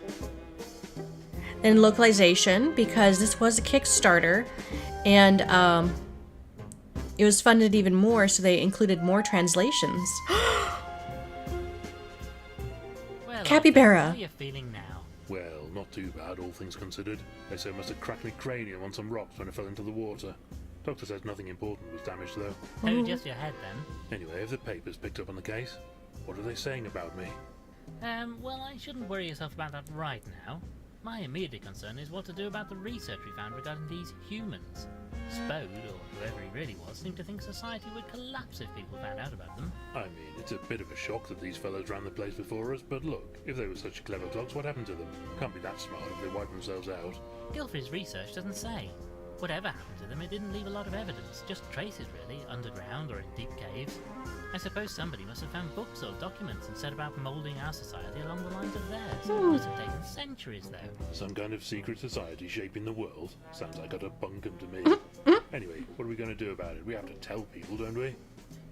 Then localization, because this was a Kickstarter, and it was funded even more, so they included more translations. Well, Capybara. how are you feeling now? Well, not too bad, all things considered. They say I must have cracked my cranium on some rocks when I fell into the water. Doctor says nothing important was damaged, though. Oh, just your head then? Anyway, have the papers picked up on the case? What are they saying about me? Well, I shouldn't worry yourself about that right now. My immediate concern is what to do about the research we found regarding these humans. Spode, or whoever he really was, seemed to think society would collapse if people found out about them. I mean, it's a bit of a shock that these fellows ran the place before us, but look, if they were such clever clocks, what happened to them? Can't be that smart if they wiped themselves out. Gilfrey's research doesn't say. Whatever happened to them, it didn't leave a lot of evidence, just traces really, underground or in deep caves. I suppose somebody must have found books or documents and set about moulding our society along the lines of theirs. It must have taken centuries, though. Some kind of secret society shaping the world? Sounds like utter bunkum to me. Anyway, what are we going to do about it? We have to tell people, don't we?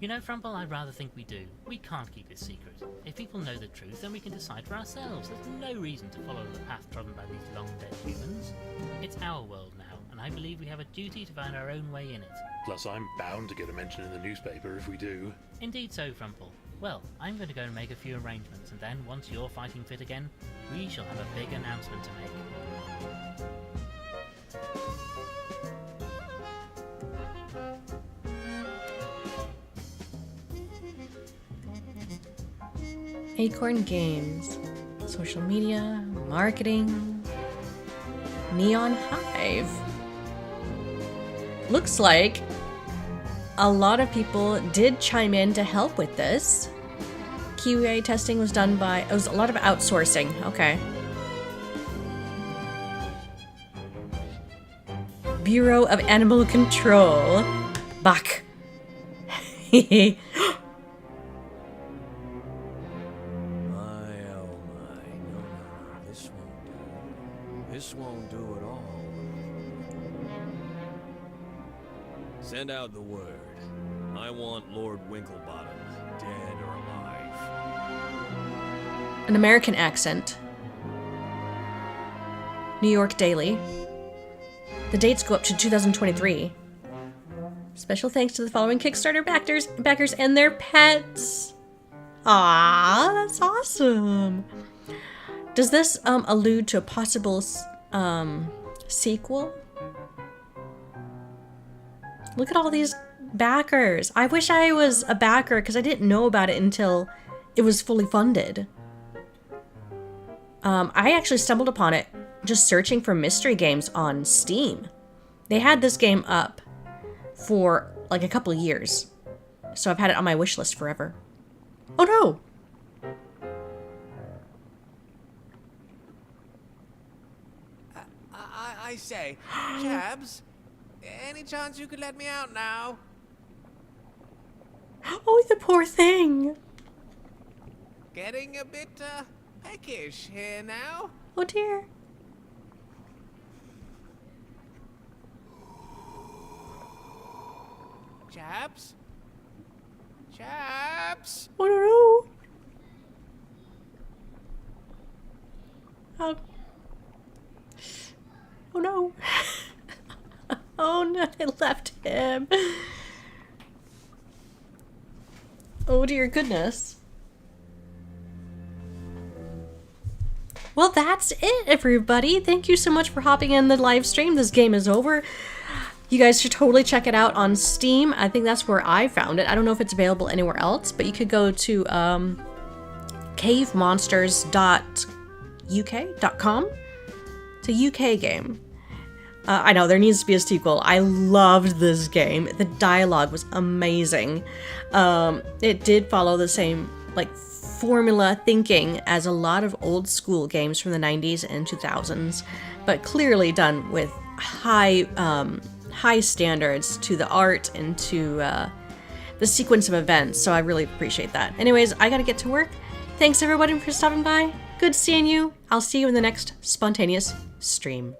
You know, Frumple, I'd rather think we do. We can't keep it secret. If people know the truth, then we can decide for ourselves. There's no reason to follow the path trodden by these long-dead humans. It's our world now, and I believe we have a duty to find our own way in it. Plus, I'm bound to get a mention in the newspaper if we do. Indeed so, Frumple. Well, I'm going to go and make a few arrangements, and then, once you're fighting fit again, we shall have a big announcement to make. Acorn Games. Social media, marketing. Neon Hive. Looks like a lot of people did chime in to help with this. QA testing was done by... It was a lot of outsourcing. Okay. Bureau of Animal Control. Bach. This won't do at all. Send out the word. I want Lord Winklebottom, dead or alive. An American accent. New York Daily. The dates go up to 2023. Special thanks to the following Kickstarter backers and their pets. Aww, that's awesome. Does this allude to a possible sequel? Look at all these backers. I wish I was a backer because I didn't know about it until it was fully funded. I actually stumbled upon it just searching for mystery games on Steam. They had this game up for like a couple of years. So I've had it on my wish list forever. Oh no! I say, Chabs, any chance you could let me out now? Oh, the poor thing! Getting a bit, peckish here now. Oh dear. Chabs? Chabs? Oh no! Oh. Oh no. Oh no, I left him. Oh dear goodness. Well, that's it, everybody. Thank you so much for hopping in the live stream. This game is over. You guys should totally check it out on Steam. I think that's where I found it. I don't know if it's available anywhere else, but you could go to cavemonsters.uk.com. It's a UK game. I know, there needs to be a sequel. I loved this game. The dialogue was amazing. It did follow the same, like, formula thinking as a lot of old school games from the 90s and 2000s, but clearly done with high standards to the art and to the sequence of events, so I really appreciate that. Anyways, I gotta get to work. Thanks everybody for stopping by. Good seeing you. I'll see you in the next spontaneous stream.